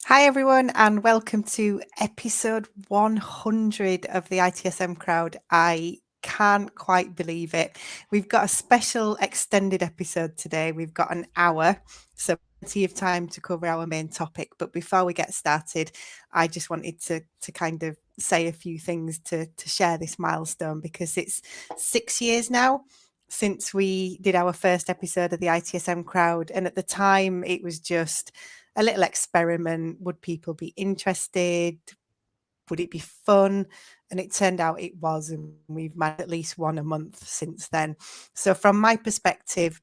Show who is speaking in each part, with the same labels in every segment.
Speaker 1: Hi, everyone, and welcome to episode 100 of the ITSM crowd. I can't quite believe it. We've got a special extended episode today. We've got an hour, so plenty of time to cover our main topic. But before we get started, I just wanted to kind of say a few things to share this milestone, because it's 6 years now since we did our first episode of the ITSM crowd. And at the time, it was just a little experiment. Would people be interested? Would it be fun? And it turned out it was, and we've had at least one a month since then. So from my perspective,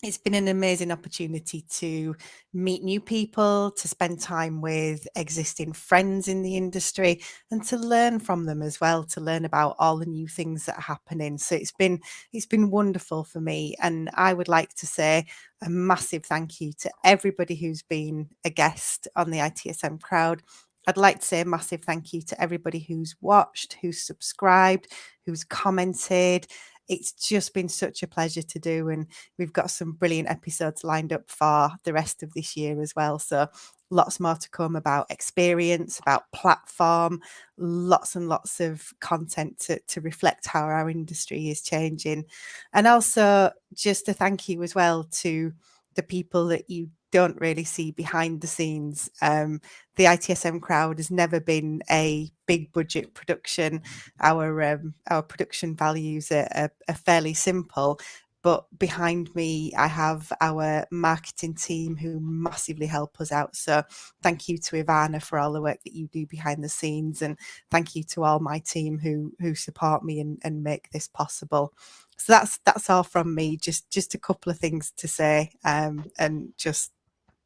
Speaker 1: it's been an amazing opportunity to meet new people, to spend time with existing friends in the industry, and to learn from them as well, to learn about all the new things that are happening. So it's been wonderful for me. And I would like to say a massive thank you to everybody who's been a guest on the ITSM crowd. I'd like to say a massive thank you to everybody who's watched, who's subscribed, who's commented. It's just been such a pleasure to do, and we've got some brilliant episodes lined up for the rest of this year as well. So lots more to come about experience, about platform, lots and lots of content to reflect how our industry is changing. And also just a thank you as well to the people that you don't really see behind the scenes. The ITSM crowd has never been a big budget production. Our production values are fairly simple, but behind me I have our marketing team who massively help us out. So thank you to Ivana for all the work that you do behind the scenes, and thank you to all my team who support me and make this possible. So that's all from me. Just a couple of things to say, and just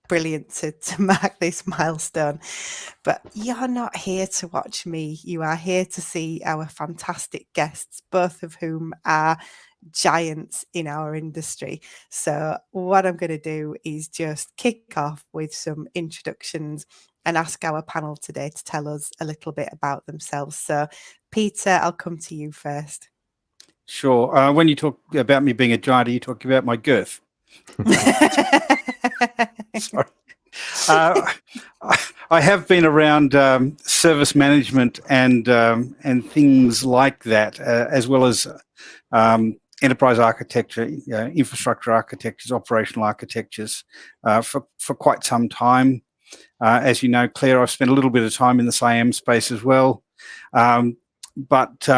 Speaker 1: brilliant to mark this milestone. But you're not here to watch me. You are here to see our fantastic guests, both of whom are giants in our industry. So what I'm going to do is just kick off with some introductions and ask our panel today to tell us a little bit about themselves. So Peter, I'll come to you first.
Speaker 2: Sure. When you talk about me being a giant, are you talking about my girth? Sorry. I have been around service management and things like that, as well as enterprise architecture, infrastructure architectures, operational architectures, for quite some time. As you know, Claire, I've spent a little bit of time in the SIAM space as well, but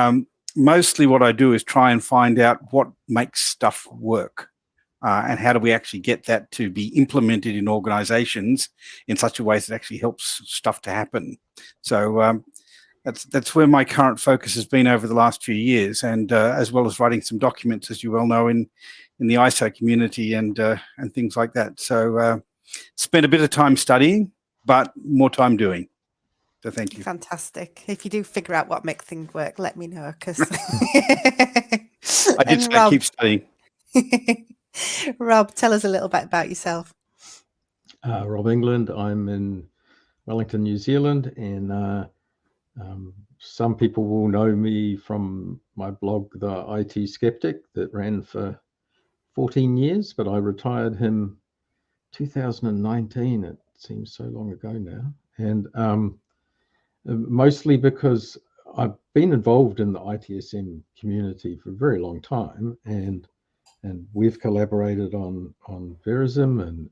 Speaker 2: mostly what I do is try and find out what makes stuff work. And how do we actually get that to be implemented in organizations in such a way that actually helps stuff to happen? So that's where my current focus has been over the last few years, and as well as writing some documents, as you well know, in the ISO community and things like that. So spent a bit of time studying, but more time doing. So thank you.
Speaker 1: Fantastic. If you do figure out what makes things work, let me know, because
Speaker 2: I did say keep studying.
Speaker 1: Rob, tell us a little bit about yourself.
Speaker 3: Rob England. I'm in Wellington, New Zealand, and some people will know me from my blog, The IT Skeptic, that ran for 14 years, but I retired him 2019. It seems so long ago now. And mostly because I've been involved in the ITSM community for a very long time, and we've collaborated on Verism, and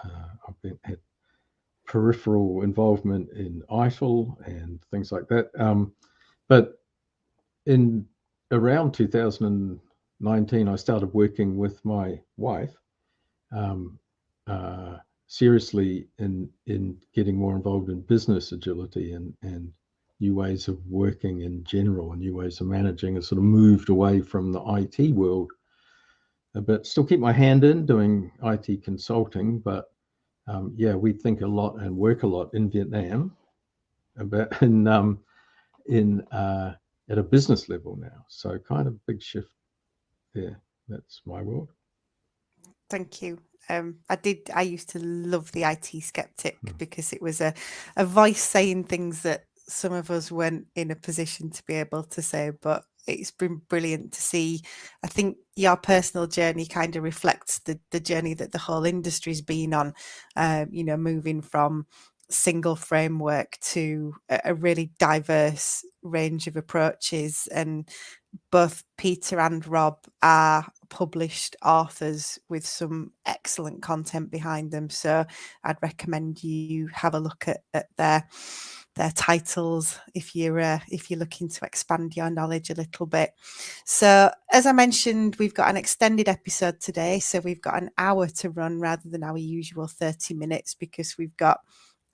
Speaker 3: I've had peripheral involvement in ITIL and things like that. But in around 2019, I started working with my wife seriously in getting more involved in business agility and new ways of working in general, and new ways of managing, and sort of moved away from the IT world, but still keep my hand in doing IT consulting. But we think a lot and work a lot in Vietnam, but at a business level now. So kind of big shift there. That's my world.
Speaker 1: Thank you. I used to love the IT Skeptic because it was a voice saying things that some of us weren't in a position to be able to say, but it's been brilliant to see. I think your personal journey kind of reflects the journey that the whole industry's been on, moving from single framework to a really diverse range of approaches. And both Peter and Rob are published authors with some excellent content behind them. So I'd recommend you have a look at their titles if you're looking to expand your knowledge a little bit. So as I mentioned, we've got an extended episode today. So we've got an hour to run rather than our usual 30 minutes because we've got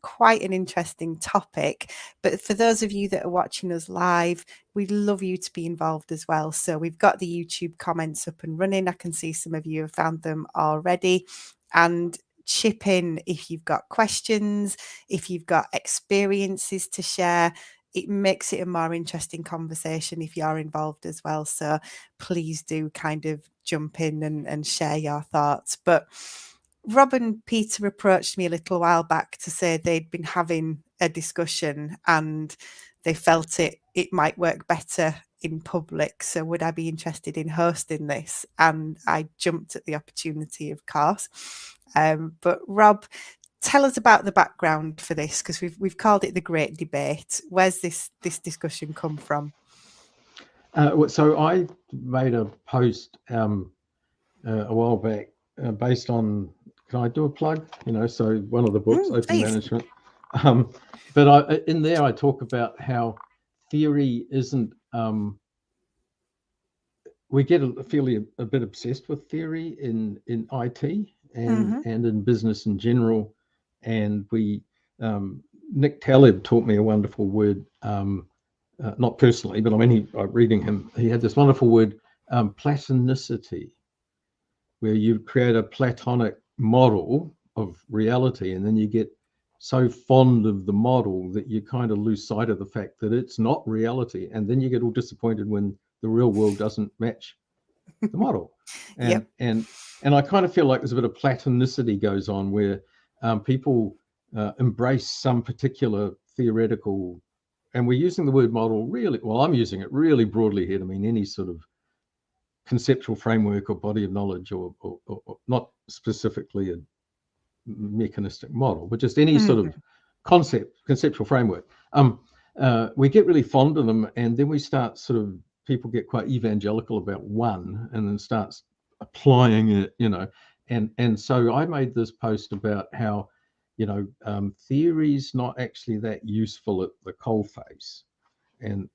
Speaker 1: quite an interesting topic. But for those of you that are watching us live, we'd love you to be involved as well. So we've got the YouTube comments up and running. I can see some of you have found them already. And chip in if you've got questions, if you've got experiences to share. It makes it a more interesting conversation if you're involved as well. So please do kind of jump in and share your thoughts. But Rob and Peter approached me a little while back to say they'd been having a discussion and they felt it might work better in public. So would I be interested in hosting this? And I jumped at the opportunity, of course. But Rob, tell us about the background for this, because we've called it the Great Debate. Where's this discussion come from?
Speaker 3: So I made a post a while back based on, can I do a plug? So one of the books, Open
Speaker 1: please.
Speaker 3: Management. But in there I talk about how theory isn't, we get a bit obsessed with theory in IT and in business in general. And Nick Taleb taught me a wonderful word, not personally, but reading him, he had this wonderful word, platonicity, where you create a platonic model of reality, and then you get so fond of the model that you kind of lose sight of the fact that it's not reality, and then you get all disappointed when the real world doesn't match the model. And I kind of feel like there's a bit of platonicity goes on where people embrace some particular theoretical, and we're using the word model really, well, I'm using it really broadly here to mean any sort of conceptual framework or body of knowledge, or not specifically a mechanistic model, but just any sort of conceptual framework. We get really fond of them, and then we start people get quite evangelical about one, and then starts applying it, and so I made this post about how, theory's not actually that useful at the coalface, and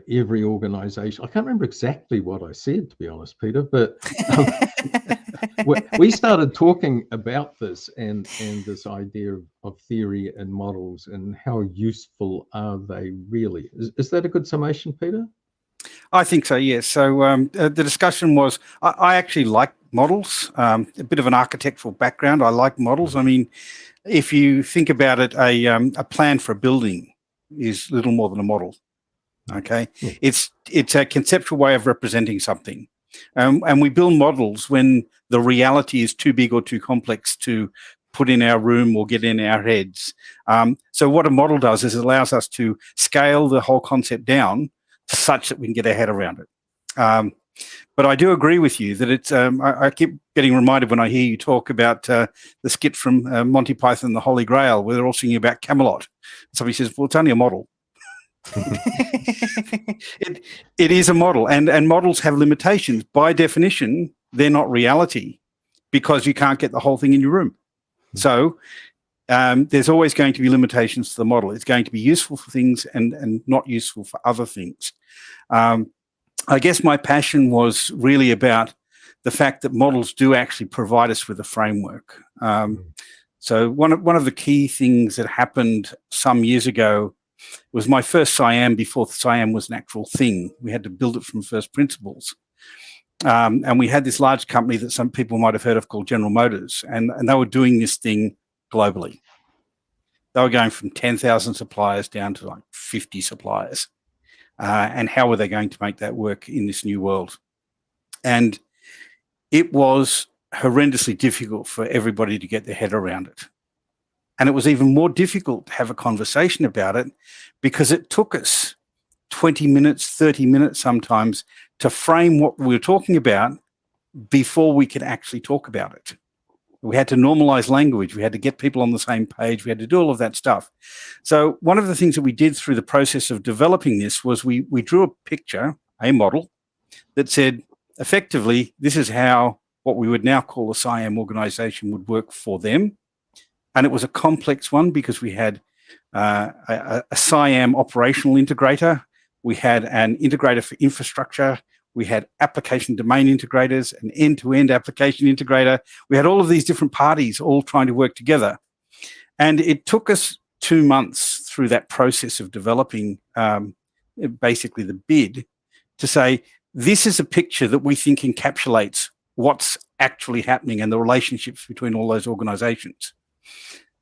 Speaker 3: every organization, I can't remember exactly what I said, to be honest, Peter, but we started talking about this and this idea of theory and models and how useful are they really. Is that a good summation, Peter?
Speaker 2: I think so, yes. So the discussion was, I actually like models, a bit of an architectural background. I like models. I mean, if you think about it, a plan for a building is little more than a model. Okay, it's a conceptual way of representing something, and we build models when the reality is too big or too complex to put in our room or get in our heads. So what a model does is it allows us to scale the whole concept down such that we can get our head around it. But I do agree with you that it's. I keep getting reminded when I hear you talk about the skit from Monty Python and the Holy Grail, where they're all singing about Camelot. Somebody says, "Well, it's only a model." It is a model, and models have limitations. By definition, they're not reality because you can't get the whole thing in your room. So there's always going to be limitations to the model. It's going to be useful for things and not useful for other things. I guess my passion was really about the fact that models do actually provide us with a framework. So one of the key things that happened some years ago was my first SIAM before SIAM was an actual thing. We had to build it from first principles. And we had this large company that some people might have heard of called General Motors, and they were doing this thing globally. They were going from 10,000 suppliers down to like 50 suppliers. And how were they going to make that work in this new world? And it was horrendously difficult for everybody to get their head around it. And it was even more difficult to have a conversation about it because it took us 20 minutes, 30 minutes sometimes to frame what we were talking about before we could actually talk about it. We had to normalize language. We had to get people on the same page. We had to do all of that stuff. So one of the things that we did through the process of developing this was we drew a picture, a model, that said, effectively, this is how what we would now call a SIAM organization would work for them. And it was a complex one because we had a SIAM operational integrator. We had an integrator for infrastructure. We had application domain integrators, an end-to-end application integrator. We had all of these different parties all trying to work together. And it took us 2 months through that process of developing basically the bid to say, this is a picture that we think encapsulates what's actually happening and the relationships between all those organizations.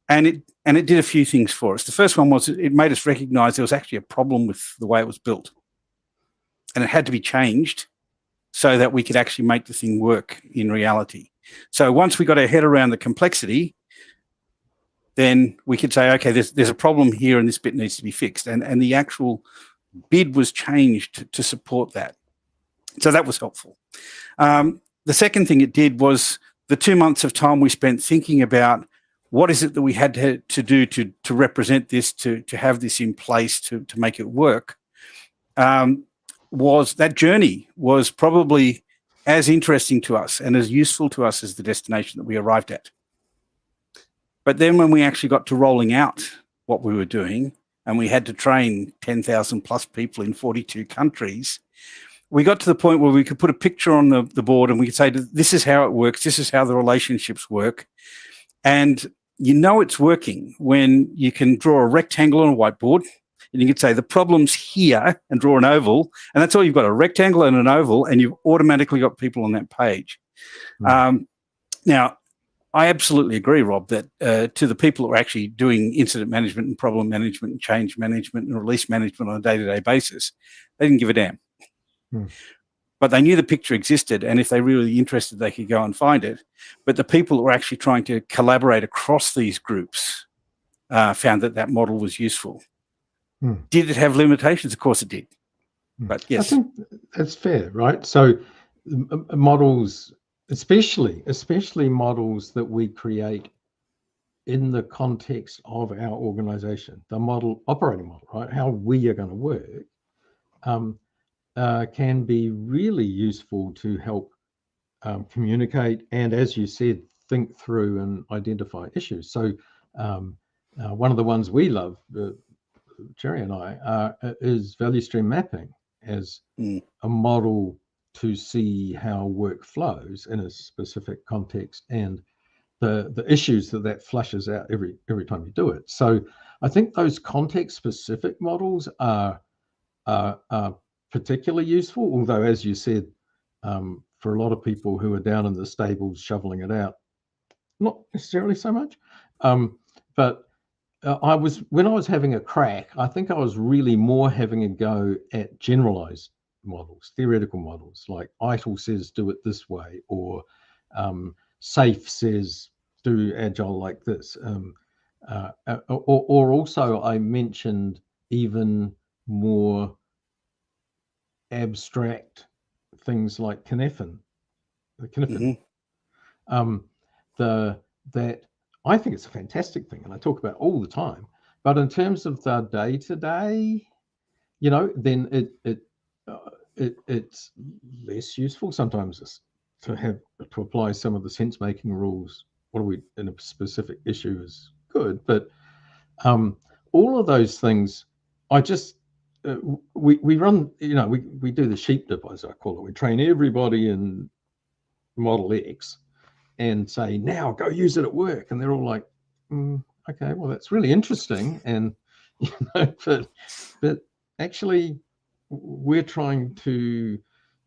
Speaker 2: And it did a few things for us. The first one was it made us recognize there was actually a problem with the way it was built. And it had to be changed so that we could actually make the thing work in reality. So once we got our head around the complexity, then we could say, okay, there's a problem here and this bit needs to be fixed. And the actual bid was changed to support that. So that was helpful. The second thing it did was the 2 months of time we spent thinking about what is it that we had to do to represent this, to have this in place, to make it work. Was that journey was probably as interesting to us and as useful to us as the destination that we arrived at. But then when we actually got to rolling out what we were doing and we had to train 10,000 plus people in 42 countries, we got to the point where we could put a picture on the board and we could say, this is how it works. This is how the relationships work. And you know it's working when you can draw a rectangle on a whiteboard and you can say the problem's here and draw an oval. And that's all you've got, a rectangle and an oval, and you've automatically got people on that page. Now, I absolutely agree, Rob, that to the people who are actually doing incident management and problem management and change management and release management on a day-to-day basis, they didn't give a damn. But they knew the picture existed, and if they were really interested, they could go and find it. But the people who were actually trying to collaborate across these groups found that model was useful. Did it have limitations? Of course it did. But yes.
Speaker 3: I think that's fair, right? So models, especially models that we create in the context of our organization, the operating model, right? How we are going to work, can be really useful to help communicate and, as you said, think through and identify issues. So one of the ones we love, Jerry and I, is value stream mapping as a model to see how work flows in a specific context and the issues that flushes out every time you do it. So I think those context specific models are particularly useful, although, as you said, for a lot of people who are down in the stables shoveling it out, not necessarily so much. But when I was having a crack, I think I was really more having a go at generalized models, theoretical models, like ITIL says do it this way, or SAFE says do agile like this. Or also I mentioned even more abstract things like Cynefin. That I think it's a fantastic thing, and I talk about it all the time. But in terms of the day-to-day, then it's less useful sometimes to apply some of the sense-making rules. What are we in a specific issue is good, but all of those things, I just we run. We do the sheep dip, as I call it. We train everybody in Model X and say, now go use it at work, and they're all like, okay, well that's really interesting, and but actually we're trying to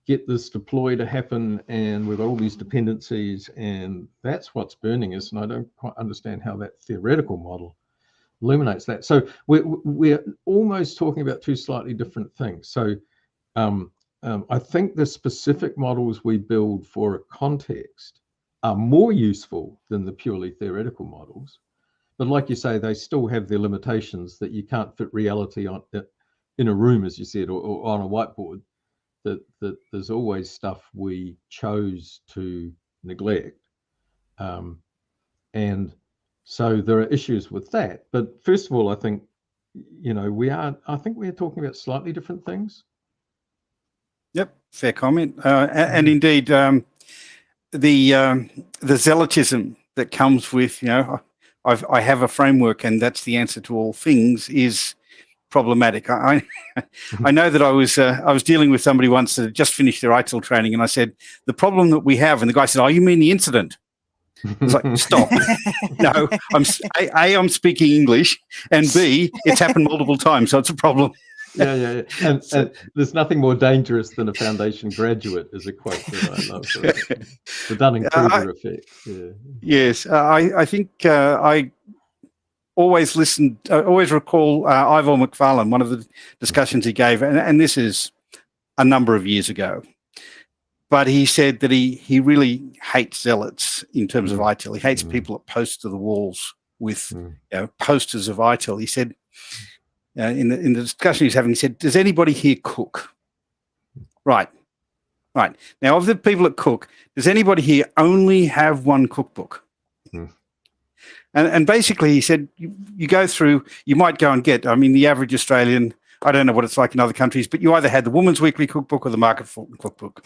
Speaker 3: get this deploy to happen, and with all these dependencies, and that's what's burning us, and I don't quite understand how that theoretical model illuminates that. So we're almost talking about two slightly different things. So I think the specific models we build for a context are more useful than the purely theoretical models. But like you say, they still have their limitations, that you can't fit reality in a room, as you said, or on a whiteboard, that there's always stuff we chose to neglect. And so there are issues with that. But first of all, I think, I think we're talking about slightly different things.
Speaker 2: Yep, fair comment. And indeed, the zealotism that comes with, I have a framework and that's the answer to all things is problematic. I know that I was dealing with somebody once that had just finished their ITIL training, and I said, the problem that we have, and the guy said, oh, you mean the incident? I was like, stop. No, I'm speaking English, and B, it's happened multiple times, so it's a problem.
Speaker 3: Yeah. And there's nothing more dangerous than a foundation graduate, is a quote that I love. The Dunning-Kruger effect. Yeah.
Speaker 2: Yes, I think I always recall Ivor McFarlane, one of the discussions he gave, and this is a number of years ago. But he said that he really hates zealots in terms of ITIL. He hates people that post to the walls with posters of ITIL. He said, in the discussion he's having, he said, does anybody here cook? Right. Now, of the people that cook, does anybody here only have one cookbook? And basically, he said, you go through, you might go and get, the average Australian, I don't know what it's like in other countries, but you either had the Woman's Weekly Cookbook or the Market Cookbook.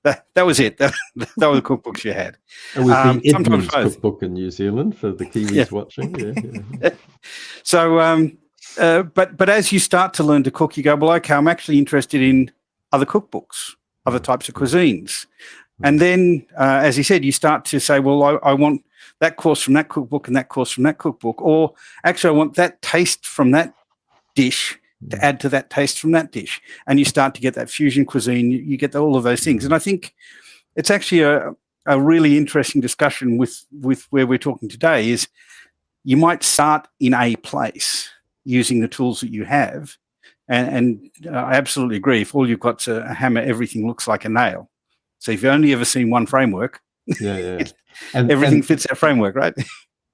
Speaker 2: that was it. That were the cookbooks you had.
Speaker 3: It was the Edmunds Cookbook in New Zealand for the Kiwis watching. Yeah.
Speaker 2: So, but as you start to learn to cook, you go, well, okay, I'm actually interested in other cookbooks, other types of cuisines. And then, as he said, you start to say, well, I want that course from that cookbook and that course from that cookbook, or actually I want that taste from that dish to add to that taste from that dish. And you start to get that fusion cuisine, you get all of those things. And I think it's actually a really interesting discussion with where we're talking today is you might start in a place using the tools that you have. And I absolutely agree. If all you've got's a hammer, everything looks like a nail. So if you've only ever seen one framework, and everything fits that framework, right?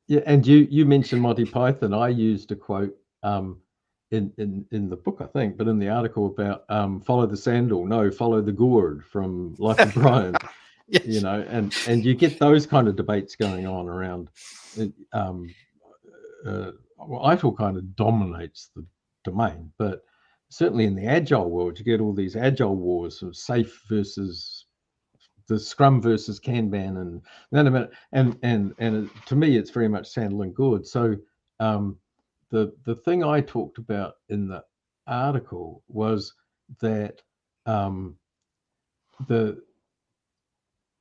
Speaker 3: Yeah, and you mentioned Monty Python. I used a quote in the book, I think, but in the article about follow the sandal, no, follow the gourd from Life of Brian.
Speaker 2: Yes.
Speaker 3: And you get those kind of debates going on around. ITIL kind of dominates the domain, but certainly in the agile world, you get all these agile wars of safe versus the Scrum versus Kanban, and to me, it's very much sandal and gourd. So the thing I talked about in the article was that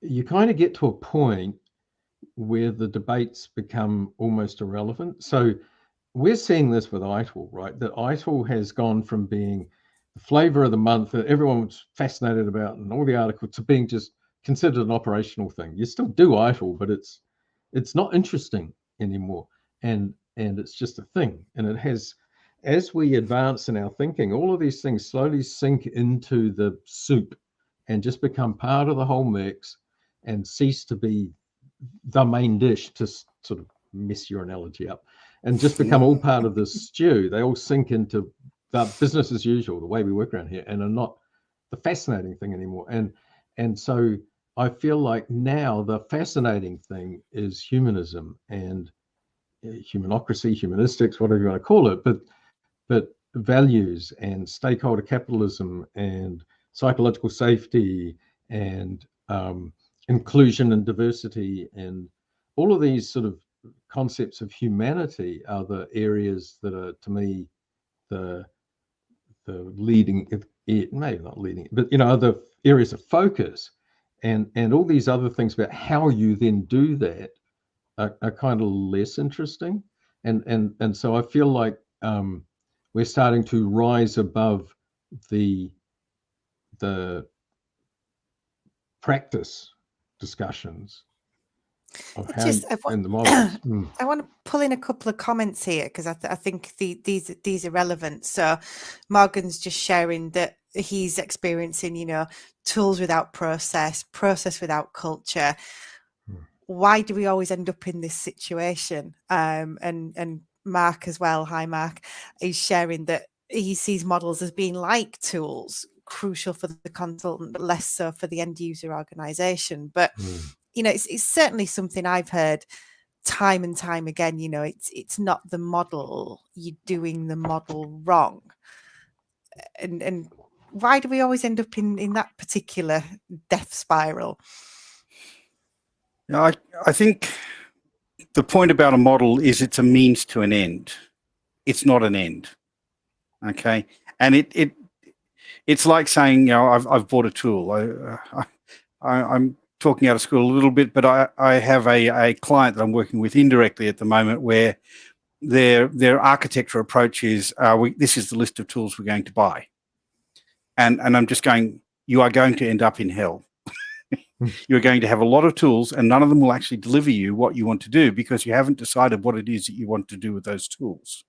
Speaker 3: you kind of get to a point where the debates become almost irrelevant. So we're seeing this with ITIL, right? That ITIL has gone from being the flavor of the month that everyone was fascinated about and all the articles to being just considered an operational thing. You still do ITIL, but it's not interesting anymore. And it's just a thing. And it has, as we advance in our thinking, all of these things slowly sink into the soup and just become part of the whole mix and cease to be the main dish, to sort of mess your analogy up, and just become all part of this stew. They all sink into the business as usual, the way we work around here, and are not the fascinating thing anymore. And so I feel like now the fascinating thing is humanism and humanocracy, humanistics, whatever you want to call it, but values and stakeholder capitalism and psychological safety and inclusion and diversity and all of these sort of concepts of humanity are the areas that are, to me, the leading, maybe not leading, but the areas of focus, and all these other things about how you then do that are kind of less interesting, and so I feel like we're starting to rise above the practice discussions of and the models.
Speaker 1: I want to pull in a couple of comments here because I think these are relevant. So Morgan's just sharing that he's experiencing, tools without process without culture. Why do we always end up in this situation? And Mark as well, hi Mark, is sharing that he sees models as being like tools, crucial for the consultant, but less so for the end user organization. But it's certainly something I've heard time and time again, it's not the model, you're doing the model wrong. And why do we always end up in that particular death spiral?
Speaker 2: I think the point about a model is it's a means to an end. It's not an end. Okay. And it's like saying, I've bought a tool. I'm talking out of school a little bit, but I have a client that I'm working with indirectly at the moment where their architecture approach is, this is the list of tools we're going to buy. And I'm just going, you are going to end up in hell. You're going to have a lot of tools and none of them will actually deliver you what you want to do because you haven't decided what it is that you want to do with those tools.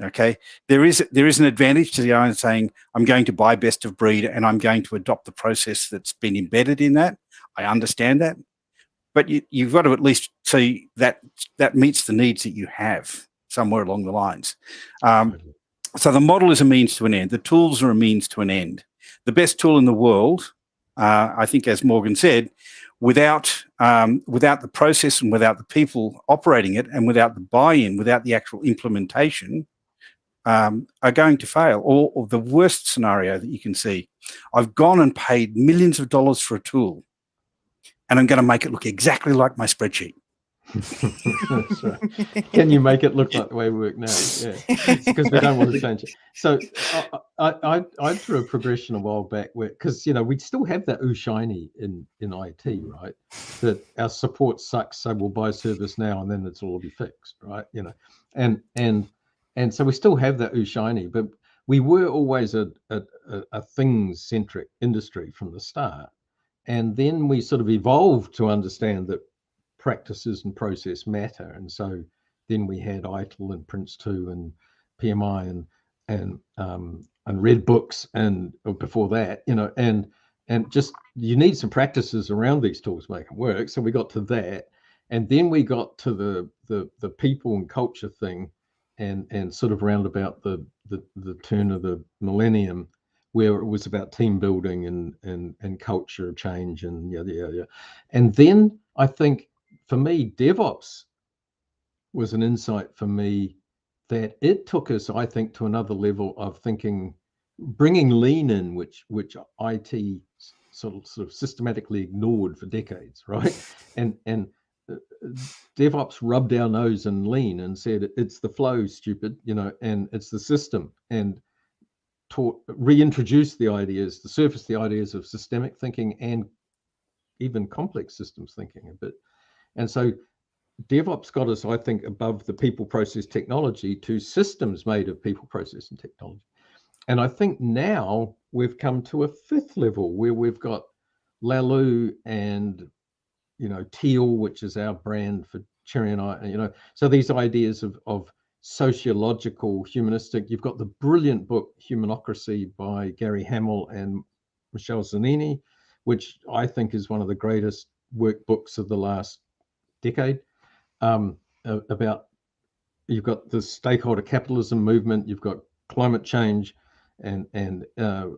Speaker 2: Okay. There is an advantage to the owner saying, I'm going to buy best of breed and I'm going to adopt the process that's been embedded in that. I understand that. But you've got to at least see that meets the needs that you have somewhere along the lines. So the model is a means to an end. The tools are a means to an end. The best tool in the world, I think, as Morgan said, without the process and without the people operating it and without the buy-in, without the actual implementation, are going to fail. Or the worst scenario that you can see, I've gone and paid millions of dollars for a tool and I'm going to make it look exactly like my spreadsheet.
Speaker 3: That's right. Can you make it look like the way we work now? Yeah, it's because we don't want to change it. So I drew a progression a while back where, because we still have that shiny in IT, right? That our support sucks, so we'll buy service now and then it'll all be fixed, right? And so we still have that shiny, but we were always a things-centric industry from the start, and then we sort of evolved to understand that practices and process matter, and so then we had ITIL and Prince2 and PMI and Red Books, and before that, and just you need some practices around these tools to make them work. So we got to that, and then we got to the people and culture thing, and sort of round about the turn of the millennium, where it was about team building and culture change and yeah. And then I think, for me, DevOps was an insight for me that it took us, I think, to another level of thinking, bringing lean in, which IT sort of systematically ignored for decades, right? And DevOps rubbed our nose in lean and said, it's the flow, stupid, and it's the system, and reintroduced the ideas, surface the ideas of systemic thinking and even complex systems thinking a bit. And so DevOps got us, I think, above the people, process, technology to systems made of people, process, and technology. And I think now we've come to a fifth level where we've got Lalu and, Teal, which is our brand for Cherry and I, so these ideas of sociological, humanistic. You've got the brilliant book, Humanocracy by Gary Hamel and Michelle Zanini, which I think is one of the greatest workbooks of the last decade, about, you've got the stakeholder capitalism movement, you've got climate change, and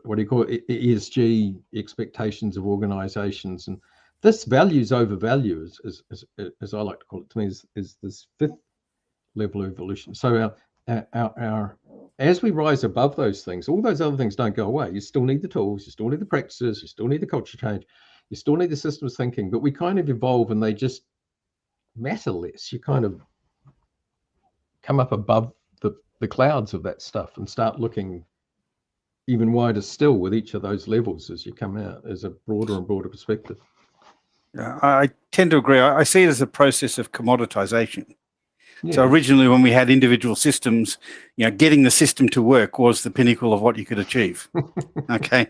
Speaker 3: what do you call it, ESG expectations of organizations, and this values over value, as I like to call it, to me, is this fifth level of evolution. So our as we rise above those things, all those other things don't go away. You still need the tools, you still need the practices, you still need the culture change, you still need the systems thinking, but we kind of evolve and they just matter less. You kind of come up above the clouds of that stuff and start looking even wider still with each of those levels as you come out as a broader and broader perspective.
Speaker 2: Yeah, I tend to agree. I see it as a process of commoditization.
Speaker 3: Yeah.
Speaker 2: So originally, when we had individual systems, getting the system to work was the pinnacle of what you could achieve. Okay.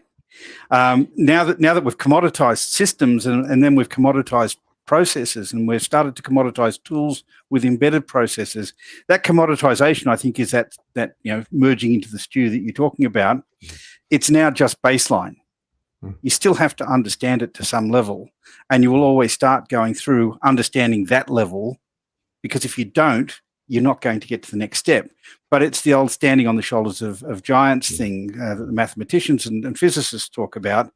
Speaker 2: Now that we've commoditized systems and then we've commoditized processes and we've started to commoditize tools with embedded processes, that commoditization, I think, is that merging into the stew that you're talking about. It's now just baseline. You still have to understand it to some level, and you will always start going through understanding that level, because if you don't, you're not going to get to the next step. But it's the old standing on the shoulders of giants thing that the mathematicians and physicists talk about.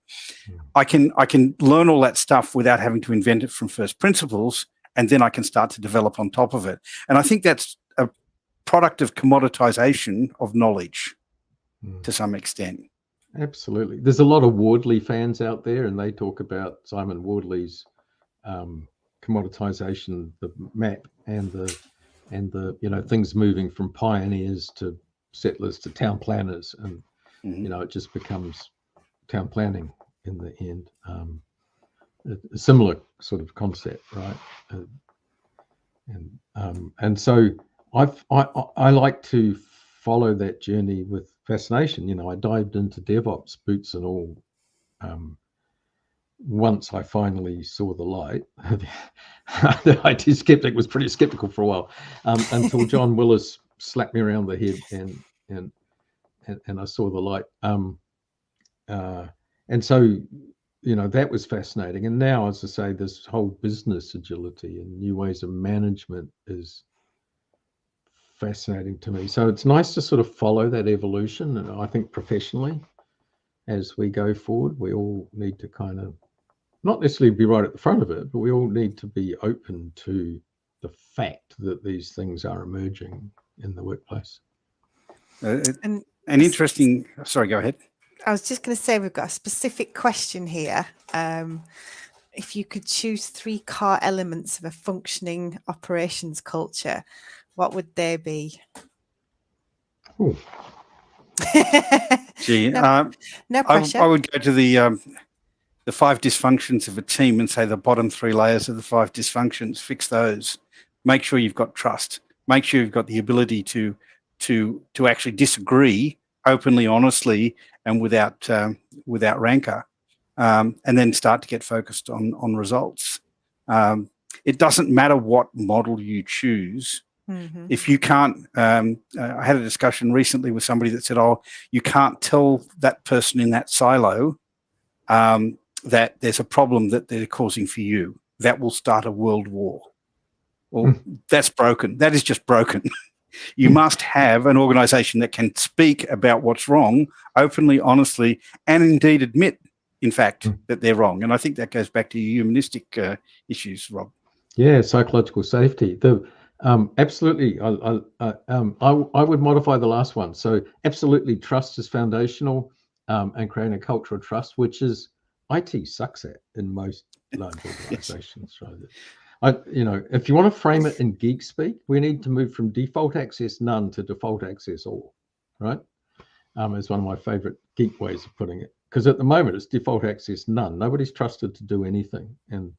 Speaker 2: I can learn all that stuff without having to invent it from first principles, and then I can start to develop on top of it. And I think that's a product of commoditization of knowledge to some extent.
Speaker 3: Absolutely. There's a lot of Wardley fans out there, and they talk about Simon Wardley's commoditization, the map, and the things moving from pioneers to settlers to town planners, and it just becomes town planning in the end. A similar sort of concept, right? And so I like to follow that journey with fascination. I dived into DevOps, boots and all. Once I finally saw the light, the IT skeptic was pretty skeptical for a while, until John Willis slapped me around the head and I saw the light. And so, that was fascinating. And now, as I say, this whole business agility and new ways of management is fascinating to me. So it's nice to sort of follow that evolution. And I think professionally, as we go forward, we all need to kind of not necessarily be right at the front of it, but we all need to be open to the fact that these things are emerging in the workplace.
Speaker 2: An interesting, sorry, go ahead.
Speaker 1: I was just going to say, we've got a specific question here. If you could choose 3 core elements of a functioning operations culture, what would they be?
Speaker 2: Gee,
Speaker 1: no pressure.
Speaker 2: I would go to the 5 dysfunctions of a team and say the bottom 3 layers of the 5 dysfunctions, fix those. Make sure you've got trust. Make sure you've got the ability to actually disagree openly, honestly, and without rancor, and then start to get focused on results. It doesn't matter what model you choose. If you can't, I had a discussion recently with somebody that said, "Oh, you can't tell that person in that silo that there's a problem that they're causing for you. That will start a world war." Well, that's broken. That is just broken. You must have an organization that can speak about what's wrong openly, honestly, and indeed admit, in fact, that they're wrong. And I think that goes back to humanistic issues, Rob.
Speaker 3: Yeah, psychological safety. Absolutely. I would modify the last one. So absolutely, trust is foundational, and creating a culture of trust, which is IT sucks at in most large organizations. Yes. Right? If you want to frame it in geek speak, we need to move from default access none to default access all, right? Is one of my favorite geek ways of putting it. Because at the moment it's default access none. Nobody's trusted to do anything. And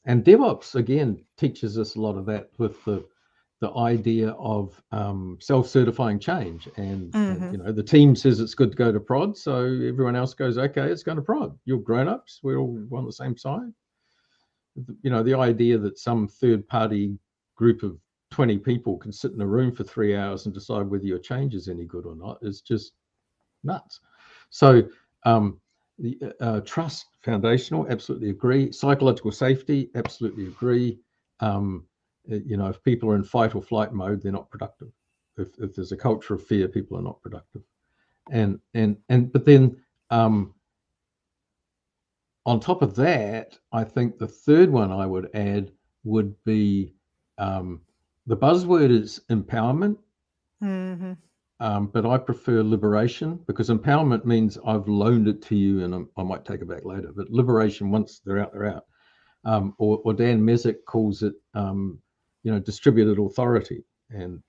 Speaker 3: DevOps again teaches us a lot of that with the idea of self-certifying change. And the team says it's good to go to prod, so everyone else goes, okay, it's going to prod. You're grown-ups, we're all on the same side. The idea that some third-party group of 20 people can sit in a room for 3 hours and decide whether your change is any good or not is just nuts. So the trust, foundational, absolutely agree. Psychological safety, absolutely agree. If people are in fight or flight mode, they're not productive. If there's a culture of fear, people are not productive. But then on top of that, I think the third one I would add would be the buzzword is empowerment, but I prefer liberation, because empowerment means I've loaned it to you and I might take it back later. But liberation, once they're out, they're out. Or Dan Mezek calls it, distributed authority, and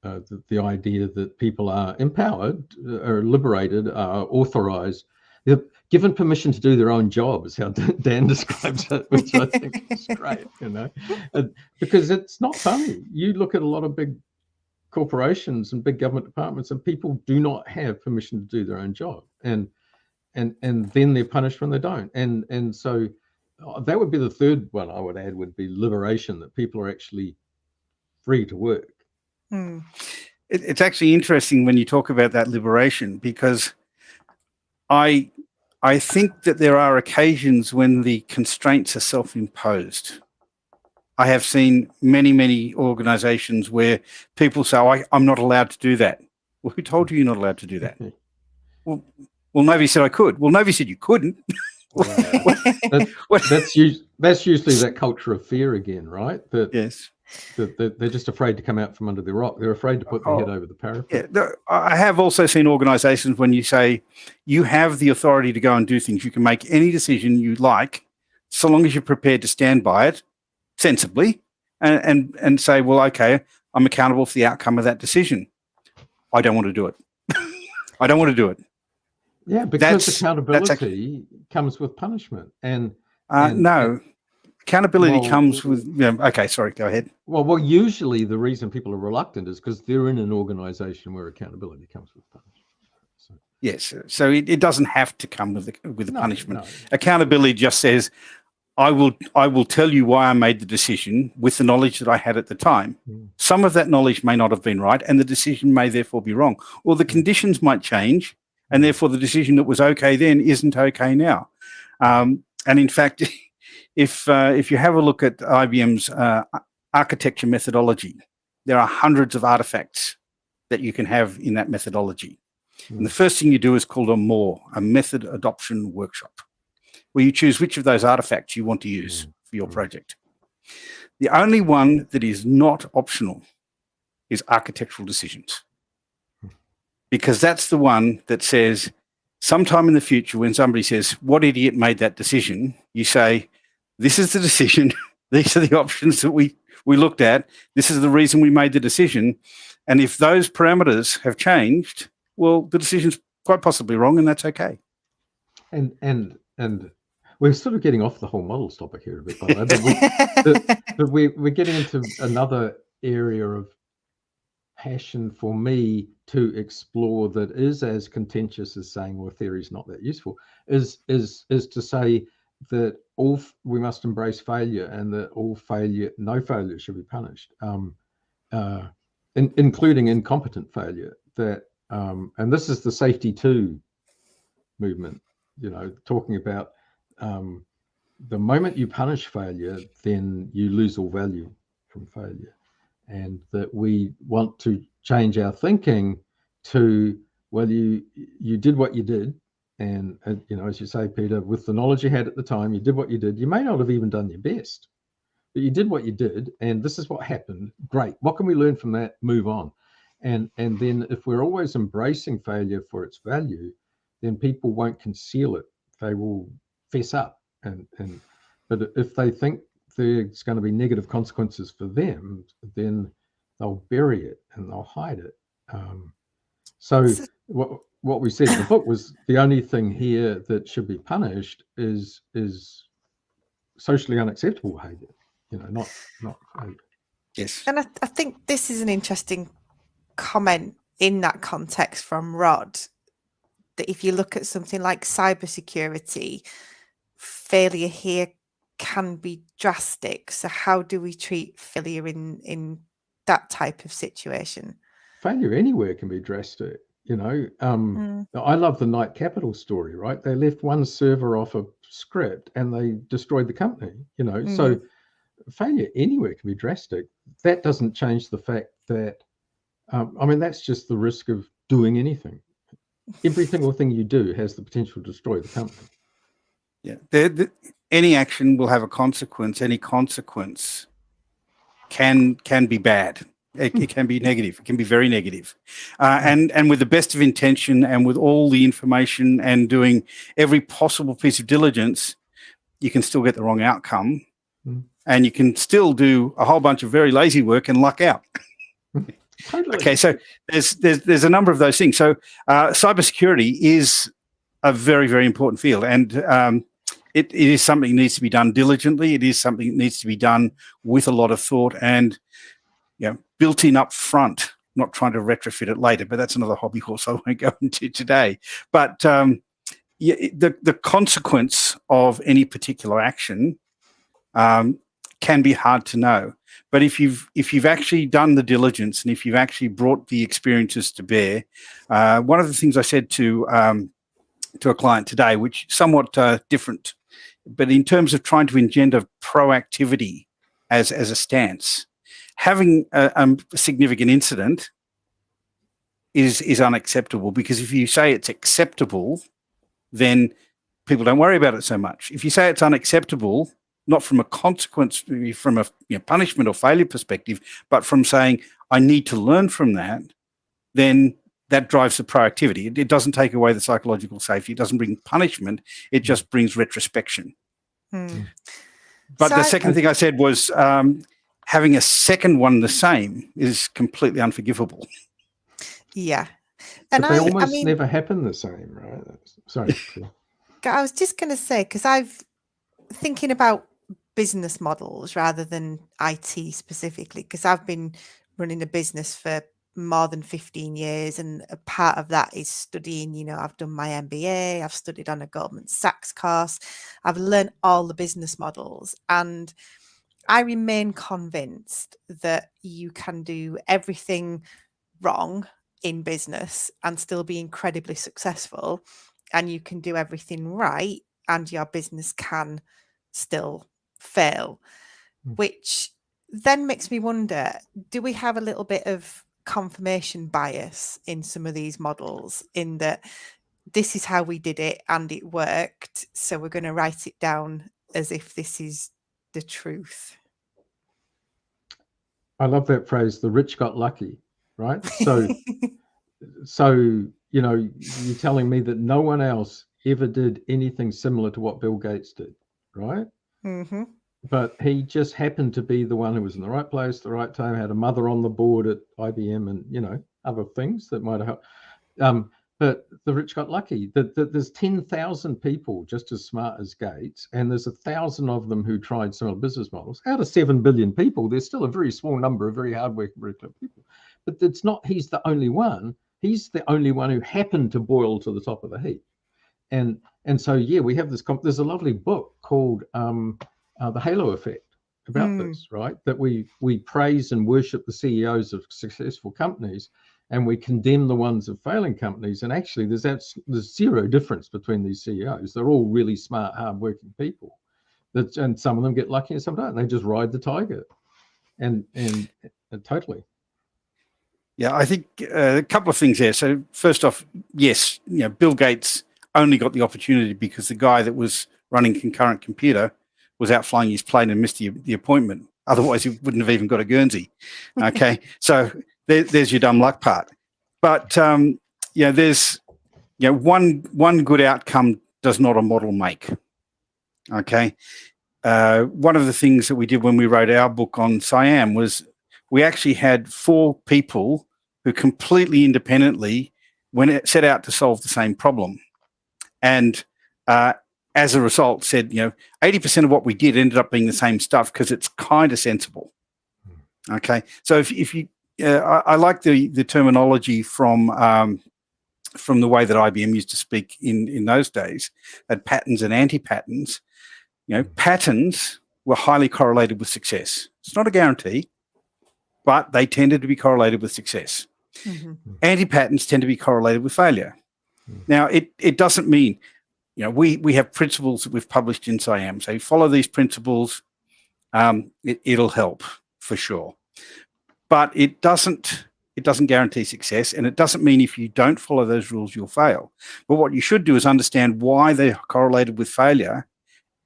Speaker 3: the idea that people are empowered, are liberated, are authorized. They're given permission to do their own job, is how Dan describes it, which I think is great, because it's not funny. You look at a lot of big corporations and big government departments, and people do not have permission to do their own job, and then they're punished when they don't. And so that would be the third one I would add, would be liberation, that people are actually free to work.
Speaker 2: It's actually interesting when you talk about that liberation, because I think that there are occasions when the constraints are self-imposed. I have seen many organizations where people say, I'm not allowed to do that. Well, who told you you're not allowed to do that? Well, nobody said I could. Well, nobody said you couldn't.
Speaker 3: That's usually that culture of fear again, right?
Speaker 2: Yes.
Speaker 3: That they're just afraid to come out from under the rock. They're afraid to put their head over the parapet.
Speaker 2: Yeah, I have also seen organisations when you say you have the authority to go and do things, you can make any decision you like, so long as you're prepared to stand by it sensibly and say, well, okay, I'm accountable for the outcome of that decision. I don't want to do it. I don't want to do it.
Speaker 3: Yeah, because accountability comes with punishment. No.
Speaker 2: Accountability comes with, okay, sorry, go ahead.
Speaker 3: Well, usually the reason people are reluctant is because they're in an organisation where accountability comes with punishment. So.
Speaker 2: Yes, so it doesn't have to come with the punishment. No. Accountability just says, I will tell you why I made the decision with the knowledge that I had at the time. Some of that knowledge may not have been right, and the decision may therefore be wrong. Or the conditions might change, and therefore the decision that was okay then isn't okay now. And in fact, if you have a look at IBM's architecture methodology, there are hundreds of artifacts that you can have in that methodology. And the first thing you do is called a method adoption workshop, where you choose which of those artifacts you want to use for your project. The only one that is not optional is architectural decisions, because that's the one that says sometime in the future when somebody says, what idiot made that decision? You say, this is the decision. These are the options that we looked at. This is the reason we made the decision. And if those parameters have changed, well, the decision's quite possibly wrong, and that's okay.
Speaker 3: And we're sort of getting off the whole models topic here a bit, by the way, but we're getting into another area of passion for me to explore that is as contentious as saying, well, theory is not that useful, is to say that we must embrace failure, and that no failure should be punished, including incompetent failure. And this is the safety 2 movement, talking about the moment you punish failure, then you lose all value from failure. And that we want to change our thinking to, well, you did what you did. And, as you say, Peter, with the knowledge you had at the time, you did what you did. You may not have even done your best, but you did what you did. And this is what happened. Great. What can we learn from that? Move on. And then if we're always embracing failure for its value, then people won't conceal it. They will fess up. But if they think there's going to be negative consequences for them, then they'll bury it and they'll hide it. So what we said in the book was the only thing here that should be punished is socially unacceptable behavior, not behavior.
Speaker 2: Yes.
Speaker 1: And I think this is an interesting comment in that context from Rod, that if you look at something like cybersecurity, failure here can be drastic. So how do we treat failure in that type of situation?
Speaker 3: Failure anywhere can be drastic. I love the Knight Capital story, right? They left one server off a script and they destroyed the company, So failure anywhere can be drastic. That doesn't change the fact that, that's just the risk of doing anything. Every single thing you do has the potential to destroy the company.
Speaker 2: Yeah, any action will have a consequence. Any consequence can be bad. It can be negative. It can be very negative. And with the best of intention and with all the information and doing every possible piece of diligence, you can still get the wrong outcome. And you can still do a whole bunch of very lazy work and luck out.
Speaker 3: Totally.
Speaker 2: Okay, so there's a number of those things. So cybersecurity is a very, very important field, and it is something that needs to be done diligently. It is something that needs to be done with a lot of thought and built in up front, not trying to retrofit it later. But that's another hobby horse I won't go into today. But the consequence of any particular action can be hard to know. But if you've actually done the diligence and if you've actually brought the experiences to bear, one of the things I said to a client today, which somewhat different, but in terms of trying to engender proactivity as a stance, having a significant incident is unacceptable, because if you say it's acceptable, then people don't worry about it so much. If you say it's unacceptable, not from a consequence, from a punishment or failure perspective, but from saying I need to learn from that, then that drives the proactivity. It doesn't take away the psychological safety. It doesn't bring punishment. It just brings retrospection. But the second thing I said was having a second one the same is completely unforgivable.
Speaker 1: Yeah.
Speaker 3: And but they almost never happen the same, right? Sorry.
Speaker 1: I was just going to say, because I've thinking about business models rather than IT specifically, because I've been running a business for more than 15 years, and a part of that is studying. I've done my MBA, I've studied on a Goldman Sachs course, I've learned all the business models, and I remain convinced that you can do everything wrong in business and still be incredibly successful, and you can do everything right and your business can still fail, which then makes me wonder, do we have a little bit of confirmation bias in some of these models, in that this is how we did it and it worked, so we're going to write it down as if this is the truth?
Speaker 3: I love that phrase, the rich got lucky, right? So you're telling me that no one else ever did anything similar to what Bill Gates did, right?
Speaker 1: Mm-hmm.
Speaker 3: But he just happened to be the one who was in the right place, the right time, had a mother on the board at IBM and, other things that might have helped. But the rich got lucky. There's 10,000 people just as smart as Gates, and there's 1,000 of them who tried similar business models. Out of 7 billion people, there's still a very small number of very hardworking, very clever people. But it's not he's the only one. He's the only one who happened to boil to the top of the heap. And so, we have this, there's a lovely book called The Halo Effect about this, right? That we praise and worship the CEOs of successful companies, and we condemn the ones of failing companies. And actually, there's zero difference between these CEOs. They're all really smart, hardworking people. And some of them get lucky and some don't. They just ride the tiger. And totally.
Speaker 2: Yeah, I think a couple of things there. So first off, yes, Bill Gates only got the opportunity because the guy that was running Concurrent Computer was out flying his plane and missed the appointment. Otherwise, he wouldn't have even got a Guernsey. Okay, so there's your dumb luck part. But there's one good outcome does not a model make. Okay, one of the things that we did when we wrote our book on Siam was we actually had 4 people who completely independently set out to solve the same problem, and as a result said, 80% of what we did ended up being the same stuff because it's kind of sensible. Okay, so if you, I like the terminology from the way that IBM used to speak in those days, at patterns and anti-patterns. Patterns were highly correlated with success. It's not a guarantee, but they tended to be correlated with success. Mm-hmm. Anti-patterns tend to be correlated with failure. Now, it doesn't mean, we have principles that we've published in Siam. So you follow these principles, it'll help for sure. But it doesn't guarantee success, and it doesn't mean if you don't follow those rules, you'll fail. But what you should do is understand why they're correlated with failure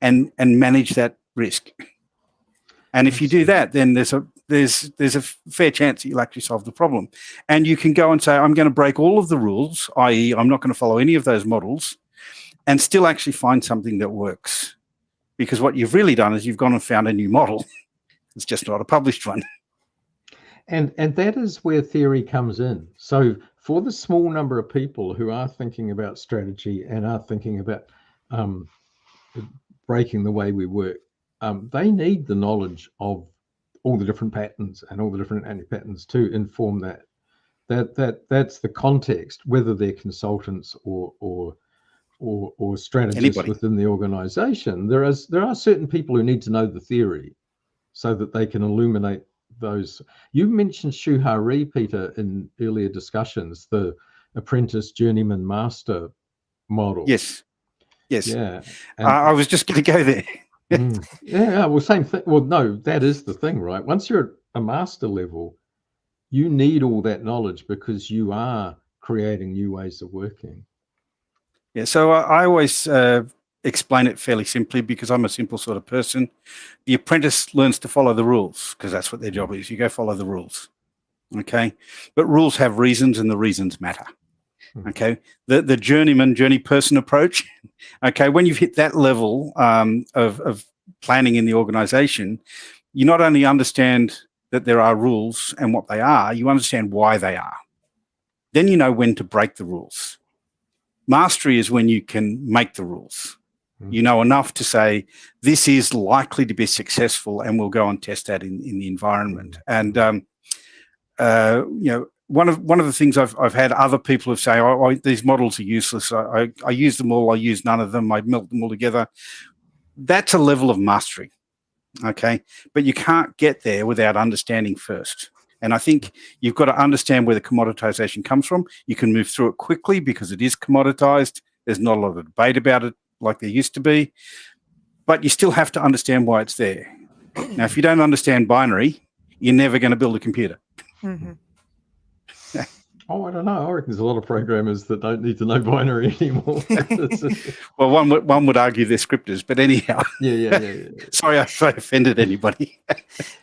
Speaker 2: and manage that risk. And if you do that, then there's a fair chance that you'll actually solve the problem. And you can go and say, I'm going to break all of the rules, i.e. I'm not going to follow any of those models, and still actually find something that works. Because what you've really done is you've gone and found a new model. It's just not a published one.
Speaker 3: And that is where theory comes in. So for the small number of people who are thinking about strategy and are thinking about breaking the way we work, they need the knowledge of all the different patterns and all the different anti-patterns to inform that. That's the context, whether they're consultants or strategists
Speaker 2: Anybody
Speaker 3: within the organization. There are certain people who need to know the theory so that they can illuminate those. You mentioned Shuhari, Peter, in earlier discussions, the apprentice, journeyman, master model.
Speaker 2: Yes.
Speaker 3: Yeah.
Speaker 2: I was just going to go there.
Speaker 3: Yeah, well, same thing. Well, no, that is the thing, right? Once you're at a master level, you need all that knowledge because you are creating new ways of working.
Speaker 2: Yeah, so I always explain it fairly simply because I'm a simple sort of person. The apprentice learns to follow the rules because that's what their job is. You go follow the rules. Okay. But rules have reasons and the reasons matter. Okay. The journey person approach. Okay. When you've hit that level of planning in the organization, you not only understand that there are rules and what they are, you understand why they are. Then you know when to break the rules. Mastery is when you can make the rules. You know enough to say, this is likely to be successful and we'll go and test that in the environment. And, one of the things I've had other people have say, these models are useless. I use them all. I use none of them. I melt them all together. That's a level of mastery. Okay. But you can't get there without understanding first. And I think you've got to understand where the commoditization comes from. You can move through it quickly because it is commoditized. There's not a lot of debate about it like there used to be. But you still have to understand why it's there. Now, if you don't understand binary, you're never going to build a computer.
Speaker 1: Mm-hmm.
Speaker 3: Oh, I don't know. I reckon there's a lot of programmers that don't need to know binary anymore.
Speaker 2: Well, one would argue they're scripters, but anyhow.
Speaker 3: Yeah.
Speaker 2: Sorry if I offended anybody.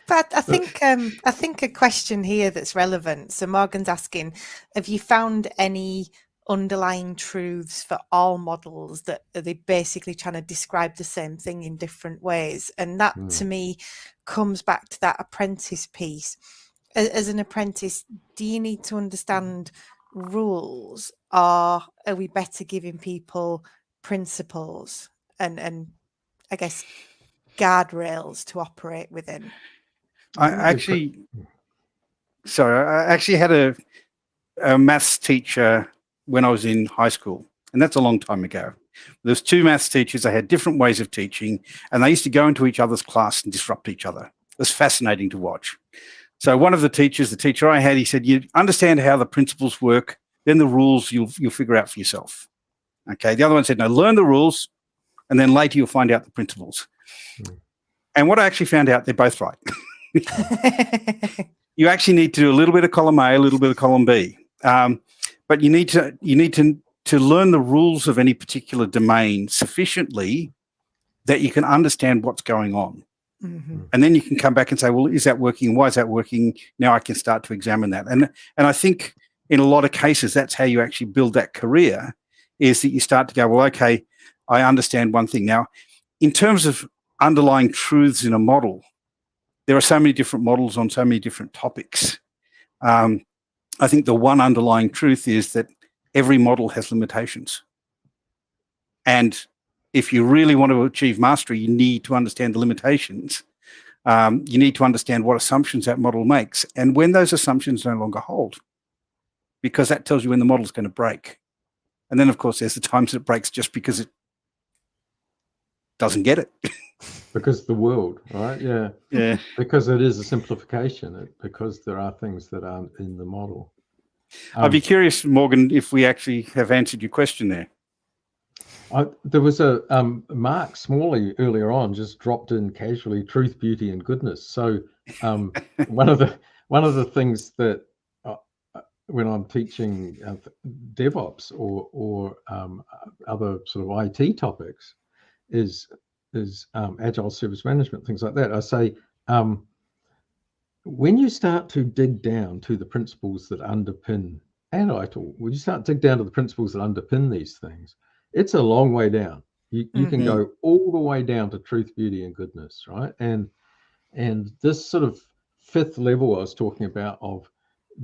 Speaker 1: But I think a question here that's relevant. So Morgan's asking, have you found any underlying truths for all models that are they basically trying to describe the same thing in different ways? And that to me comes back to that apprentice piece. As an apprentice, do you need to understand rules, or are we better giving people principles and I guess guardrails to operate within?
Speaker 2: I actually had a maths teacher when I was in high school, and that's a long time ago. There's two maths teachers. They had different ways of teaching, and they used to go into each other's class and disrupt each other. It was fascinating to watch. So one of the teacher I had, he said, you understand how the principles work, then the rules you'll figure out for yourself. Okay. The other one said, no, learn the rules, and then later you'll find out the principles. And what I actually found out, they're both right. You actually need to do a little bit of column A, a little bit of column B. But you need to learn the rules of any particular domain sufficiently that you can understand what's going on. Mm-hmm. And then you can come back and say, well, is that working? Why is that working? Now I can start to examine that. And I think in a lot of cases, that's how you actually build that career, is that you start to go, well, okay, I understand one thing. Now, in terms of underlying truths in a model, there are so many different models on so many different topics. I think the one underlying truth is that every model has limitations. And if you really want to achieve mastery, you need to understand the limitations. You need to understand what assumptions that model makes and when those assumptions no longer hold, because that tells you when the model is going to break. And then, of course, there's the times it breaks just because it doesn't get it.
Speaker 3: Because the world, right? Yeah. Because it is a simplification, because there are things that aren't in the model.
Speaker 2: I'd be curious, Morgan, if we actually have answered your question there.
Speaker 3: There was a Mark Smalley earlier on just dropped in casually, truth, beauty, and goodness. So one of the things that when I'm teaching DevOps or other sort of IT topics is agile service management, things like that. I say when you start to dig down to the principles that underpin ITIL, when you start to dig down to the principles that underpin these things, it's a long way down. You can go all the way down to truth, beauty, and goodness, right? And this sort of fifth level I was talking about of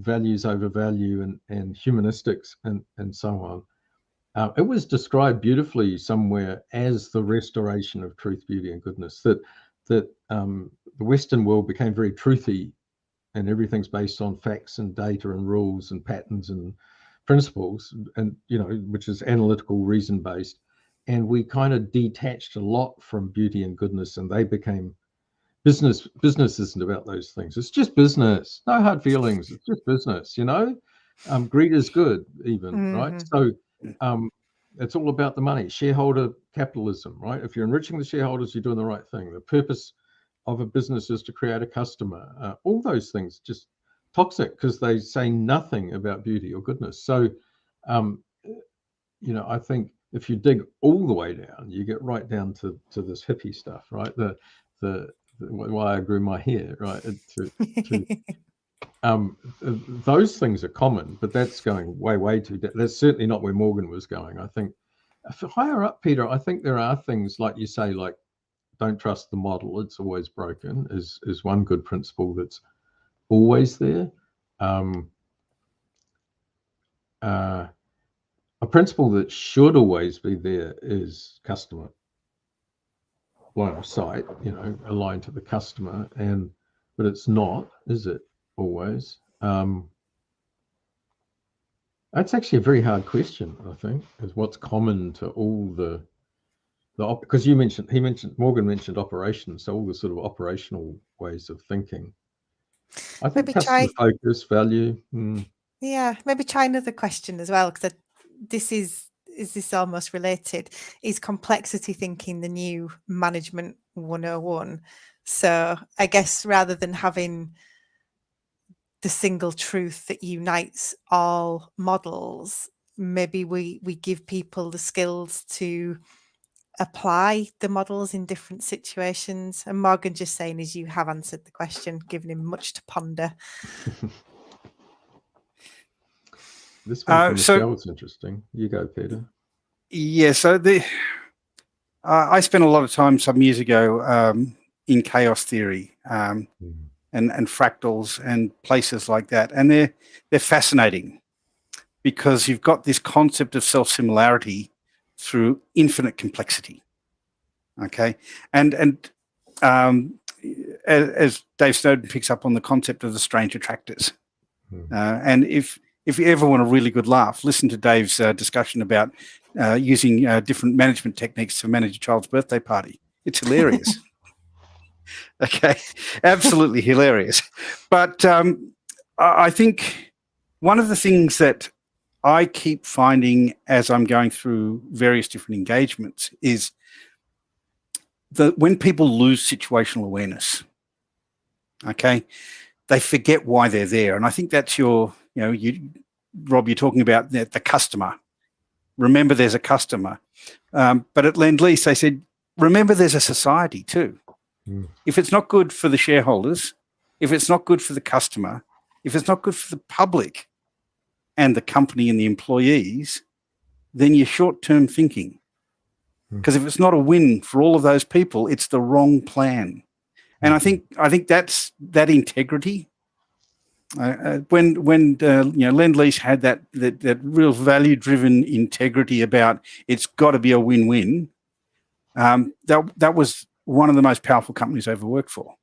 Speaker 3: values over value and humanistics and so on, it was described beautifully somewhere as the restoration of truth, beauty, and goodness. That the Western world became very truthy, and everything's based on facts and data and rules and patterns and principles, and which is analytical, reason based, and we kind of detached a lot from beauty and goodness, and they became business. Business isn't about those things. It's just business. No hard feelings. It's just business. Greed is good, even, right? So it's all about the money. Shareholder capitalism, right? If you're enriching the shareholders, you're doing the right thing. The purpose of a business is to create a customer. All those things just toxic because they say nothing about beauty or goodness. So, I think if you dig all the way down, you get right down to this hippie stuff, right? The why I grew my hair, right? Those things are common, but that's going way too. That's certainly not where Morgan was going. I think for higher up, Peter, I think there are things like you say, like don't trust the model; it's always broken. Is one good principle that's always there. A principle that should always be there is customer line of sight, aligned to the customer, but it's not, is it always? That's actually a very hard question, I think, is what's common to all because Morgan mentioned operations, so all the sort of operational ways of thinking. I think customer focus, value.
Speaker 1: Yeah, maybe try another question as well, because is this almost related? Is complexity thinking the new management 101? So I guess rather than having the single truth that unites all models, maybe we give people the skills to apply the models in different situations. And Morgan just saying is you have answered the question, giving him much to ponder.
Speaker 3: This one from Michelle is interesting. You go, Peter.
Speaker 2: Yeah, so I spent a lot of time some years ago in chaos theory and fractals and places like that, and they're fascinating because you've got this concept of self-similarity through infinite complexity. Okay, and as Dave Snowden picks up on the concept of the strange attractors, and if you ever want a really good laugh, listen to Dave's discussion about using different management techniques to manage a child's birthday party. It's hilarious. Okay, absolutely hilarious. But I think one of the things that I keep finding as I'm going through various different engagements is that when people lose situational awareness, okay, they forget why they're there. And I think that's Rob, you're talking about the customer. Remember there's a customer. But at Lend-Lease, they said, remember there's a society too. If it's not good for the shareholders, if it's not good for the customer, if it's not good for the public and the company and the employees, then you're short-term thinking. Because if it's not a win for all of those people, it's the wrong plan. And I think that's that integrity. When Lend-Lease had that real value-driven integrity about it's got to be a win-win, that was one of the most powerful companies I ever worked for.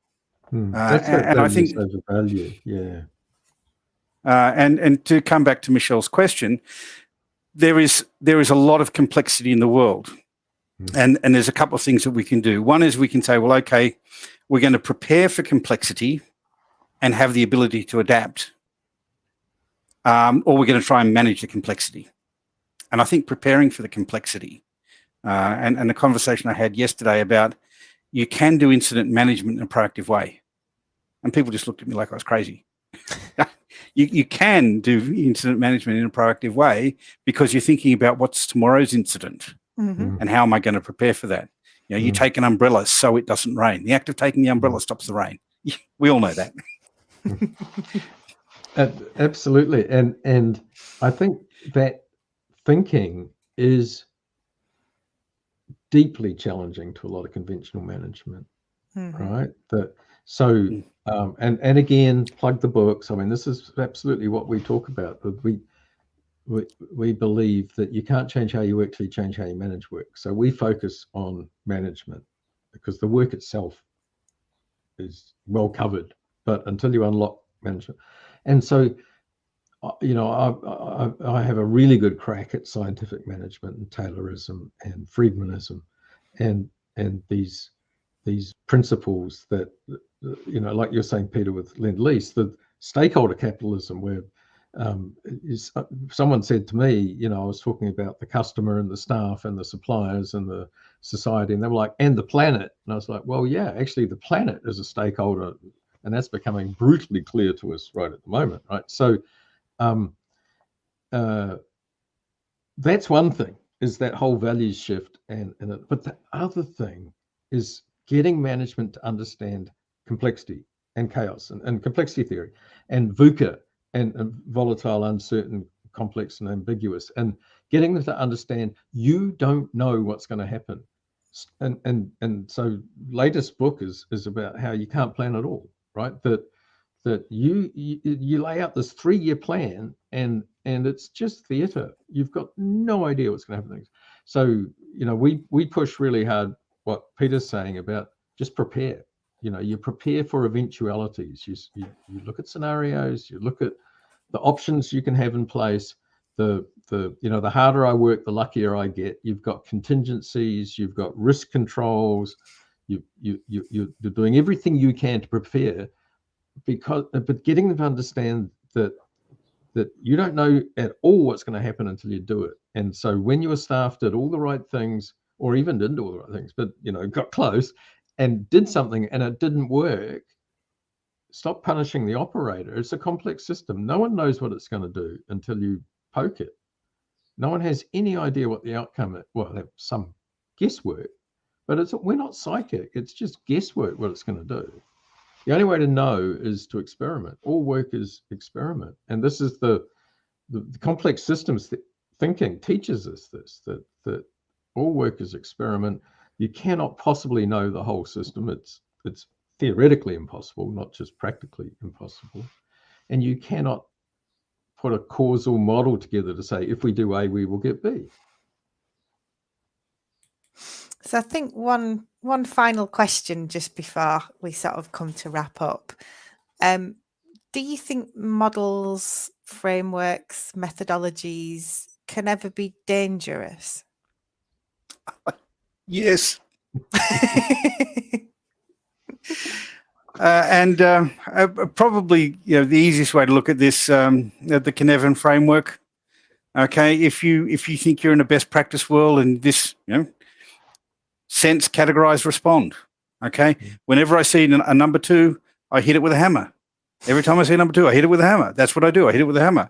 Speaker 3: That's
Speaker 2: and I think
Speaker 3: over value, yeah.
Speaker 2: And to come back to Michelle's question, there is a lot of complexity in the world, and there's a couple of things that we can do. One is we can say, well, okay, we're going to prepare for complexity and have the ability to adapt, or we're going to try and manage the complexity. And I think preparing for the complexity, and the conversation I had yesterday about you can do incident management in a proactive way. And people just looked at me like I was crazy. You can do incident management in a proactive way because you're thinking about what's tomorrow's incident and how am I going to prepare for that. You take an umbrella so it doesn't rain. The act of taking the umbrella stops the rain. We all know that.
Speaker 3: Absolutely. And I think that thinking is deeply challenging to a lot of conventional management, right? And again, plug the books. I mean, this is absolutely what we talk about. We believe that you can't change how you work till you change how you manage work. So we focus on management because the work itself is well covered, but until you unlock management. And so, I have a really good crack at scientific management and Taylorism and Friedmanism and these principles that, like you're saying, Peter, with Lend-Lease, the stakeholder capitalism, where someone said to me, I was talking about the customer and the staff and the suppliers and the society, and they were like, and the planet. And I was like, well, yeah, actually the planet is a stakeholder, and that's becoming brutally clear to us right at the moment, right? So that's one thing, is that whole values shift, but the other thing is getting management to understand complexity and chaos and complexity theory and VUCA and volatile, uncertain, complex, and ambiguous, and getting them to understand you don't know what's going to happen. And so latest book is about how you can't plan at all, right? That you lay out this 3-year plan and it's just theater. You've got no idea what's going to happen next. So, we push really hard what Peter's saying about just prepare. You prepare for eventualities. You look at scenarios, you look at the options you can have in place. The harder I work, the luckier I get. You've got contingencies, you've got risk controls, you're doing everything you can to prepare, but getting them to understand that you don't know at all what's going to happen until you do it. And so when your staff did all the right things, or even didn't do all the right things, but got close and did something and it didn't work, stop punishing the operator. It's a complex system. No one knows what it's going to do until you poke it. No one has any idea what the outcome is. Well, they have some guesswork, but we're not psychic. It's just guesswork what it's going to do. The only way to know is to experiment. All work is experiment. And this is the complex systems thinking teaches us this, that all work is experiment. You cannot possibly know the whole system. It's theoretically impossible, not just practically impossible. And you cannot put a causal model together to say, if we do A, we will get B.
Speaker 1: So I think one final question just before we sort of come to wrap up. Do you think models, frameworks, methodologies can ever be dangerous?
Speaker 2: Yes. Probably, the easiest way to look at this, the Cynefin framework. Okay, if you think you're in a best practice world and this, sense, categorize, respond. Okay, whenever I see a number 2, I hit it with a hammer. Every time I see a number 2, I hit it with a hammer. That's what I do. I hit it with a hammer.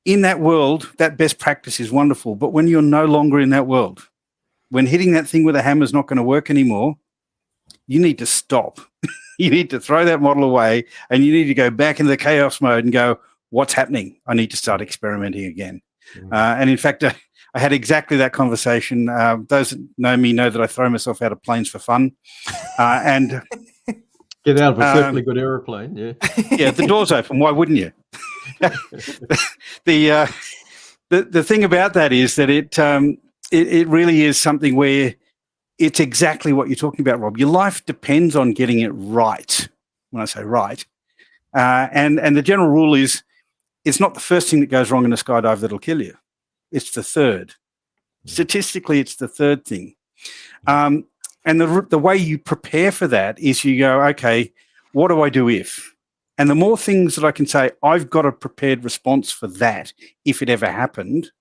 Speaker 2: In that world, that best practice is wonderful. But when you're no longer in that world, when hitting that thing with a hammer is not going to work anymore, you need to stop. You need to throw that model away and you need to go back into the chaos mode and go, what's happening? I need to start experimenting again. And in fact, I had exactly that conversation. Those that know me know that I throw myself out of planes for fun. And
Speaker 3: get out of a perfectly good aeroplane, yeah.
Speaker 2: Yeah, the door's open. Why wouldn't you? The thing about that is that it really is something where it's exactly what you're talking about, Rob. Your life depends on getting it right. When I say right, and the general rule is, it's not the first thing that goes wrong in a skydive that'll kill you. It's the third. Statistically, it's the third thing. And the way you prepare for that is you go, okay, what do I do if? And the more things that I can say, I've got a prepared response for that if it ever happened,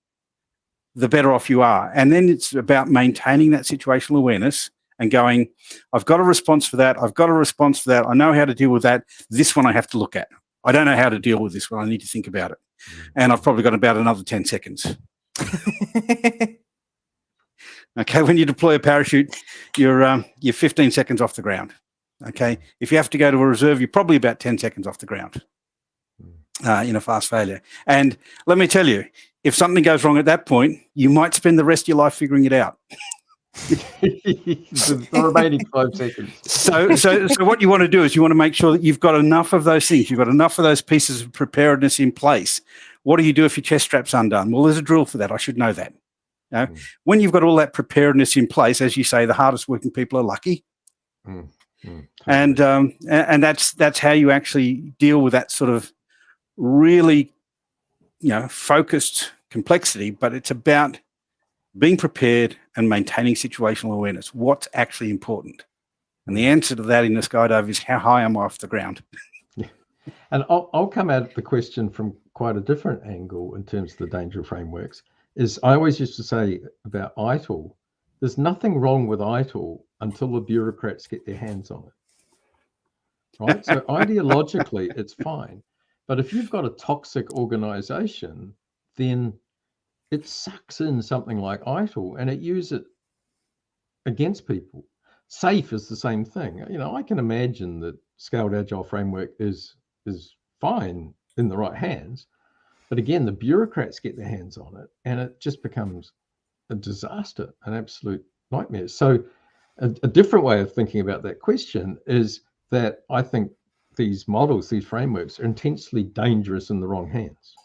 Speaker 2: the better off you are. And then it's about maintaining that situational awareness and going, I've got a response for that. I've got a response for that. I know how to deal with that. This one I have to look at. I don't know how to deal with this one. I need to think about it. And I've probably got about another 10 seconds. Okay, when you deploy a parachute, you're 15 seconds off the ground. Okay, if you have to go to a reserve, you're probably about 10 seconds off the ground in a fast failure. And let me tell you, if something goes wrong at that point, you might spend the rest of your life figuring it out.
Speaker 3: The remaining 5 seconds.
Speaker 2: So what you want to do is you want to make sure that you've got enough of those things. You've got enough of those pieces of preparedness in place. What do you do if your chest strap's undone? Well, there's a drill for that. I should know that. When you've got all that preparedness in place, as you say, the hardest working people are lucky. Totally. And that's how you actually deal with that sort of really, focused complexity. But it's about being prepared and maintaining situational awareness. What's actually important? And the answer to that in the skydive is, how high am I off the ground?
Speaker 3: Yeah. And I'll come at the question from quite a different angle in terms of the danger frameworks. Is I always used to say about ITIL, there's nothing wrong with ITIL until the bureaucrats get their hands on it. Right? So ideologically, it's fine. But if you've got a toxic organization, then it sucks in something like ITIL and it uses it against people. SAFE is the same thing. I can imagine that Scaled Agile Framework is fine in the right hands, but again, the bureaucrats get their hands on it and it just becomes a disaster, an absolute nightmare. So a different way of thinking about that question is that I think these models, these frameworks, are intensely dangerous in the wrong hands.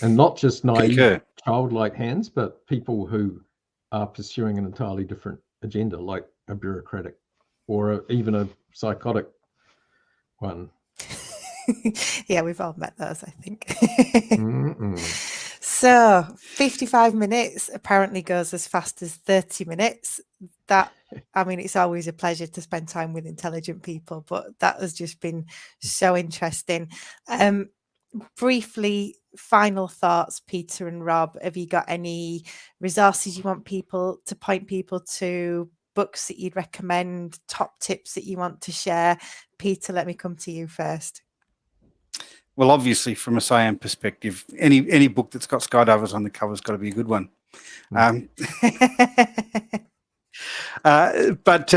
Speaker 3: And not just naive, childlike hands, but people who are pursuing an entirely different agenda, like a bureaucratic or even a psychotic one.
Speaker 1: Yeah, we've all met those, I think. So 55 minutes apparently goes as fast as 30 minutes. It's always a pleasure to spend time with intelligent people, but that has just been so interesting. Briefly, final thoughts, Peter and Rob. Have you got any resources you want people to point people to, books that you'd recommend, top tips that you want to share? Peter, let me come to you first.
Speaker 2: Well, obviously, from a SIAM perspective, any book that's got skydivers on the cover has got to be a good one. But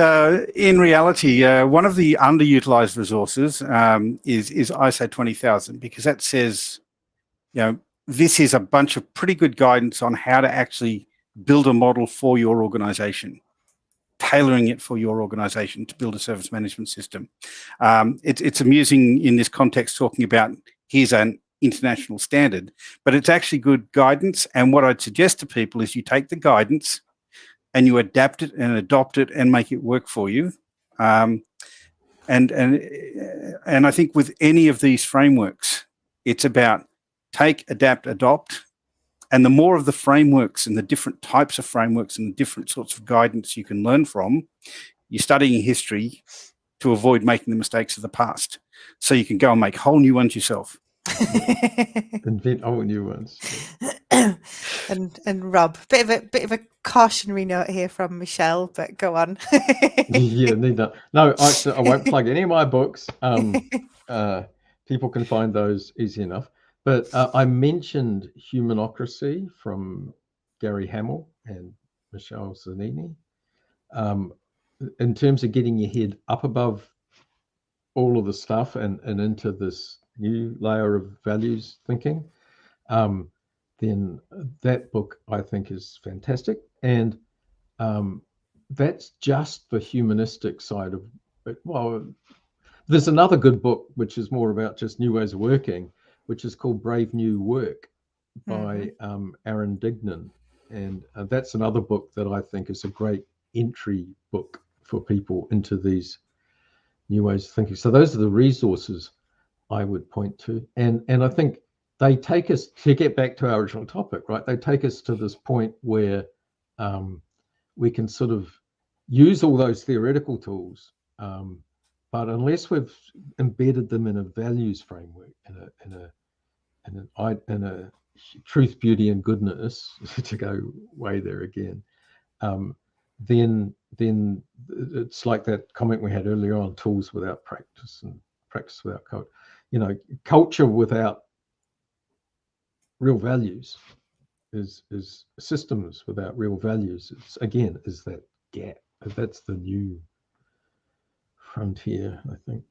Speaker 2: in reality, one of the underutilized resources is ISO 20000, because that says, this is a bunch of pretty good guidance on how to actually build a model for your organization, tailoring it for your organization to build a service management system. It's amusing in this context talking about here's an international standard, but it's actually good guidance. And what I'd suggest to people is you take the guidance and you adapt it and adopt it and make it work for you. And I think with any of these frameworks, it's about take, adapt, adopt. And the more of the frameworks and the different types of frameworks and the different sorts of guidance you can learn from, you're studying history to avoid making the mistakes of the past. So you can go and make whole new ones yourself.
Speaker 3: Invent whole new ones.
Speaker 1: and Rob, bit of a cautionary note here from Michelle, but go on.
Speaker 3: Yeah, need that. No, I won't plug any of my books. People can find those easy enough. But I mentioned Humanocracy from Gary Hamel and Michelle Zanini. In terms of getting your head up above all of the stuff and into this new layer of values thinking, then that book I think is fantastic. And that's just the humanistic side of it. Well, there's another good book which is more about just new ways of working, which is called Brave New Work by Aaron Dignan. And that's another book that I think is a great entry book for people into these new ways of thinking. So those are the resources I would point to. And I think they take us, to get back to our original topic, right? They take us to this point where we can sort of use all those theoretical tools, but unless we've embedded them in a values framework, in a truth, beauty, and goodness, to go way there again, then it's like that comment we had earlier on: tools without practice and practice without culture. Culture without real values is systems without real values. It's, again, is that gap. That's the new frontier, I think.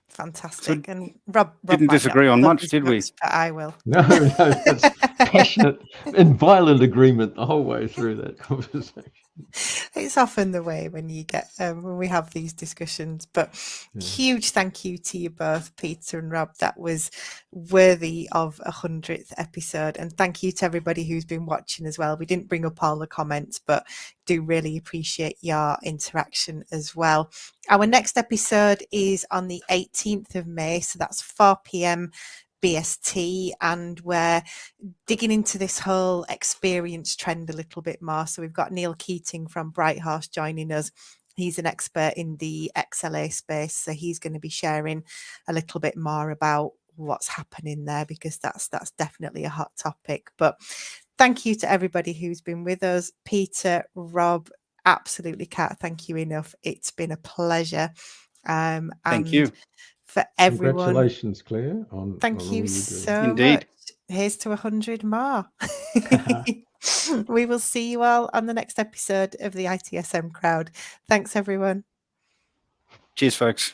Speaker 1: Fantastic. And Rob
Speaker 2: didn't disagree on much, did we?
Speaker 1: But I will.
Speaker 3: No, that's passionate and violent agreement the whole way through that conversation.
Speaker 1: It's often the way when you get when we have these discussions. But huge thank you to you both, Peter and Rob. That was worthy of 100th episode. And thank you to everybody who's been watching as well. We didn't bring up all the comments, but do really appreciate your interaction as well. Our next episode is on the 18th of May, so that's 4 p.m. BST, and we're digging into this whole experience trend a little bit more. So we've got Neil Keating from Bright Horse joining us. He's an expert in the XLA space, so he's going to be sharing a little bit more about what's happening there, because that's definitely a hot topic. But thank you to everybody who's been with us. Peter, Rob, absolutely can't thank you enough. It's been a pleasure.
Speaker 2: Thank you.
Speaker 1: For everyone.
Speaker 3: Congratulations, Claire.
Speaker 1: Thank you so
Speaker 2: Indeed.
Speaker 1: much. here's to 100 more. We will see you all on the next episode of the ITSM Crowd. Thanks, everyone.
Speaker 2: Cheers, folks.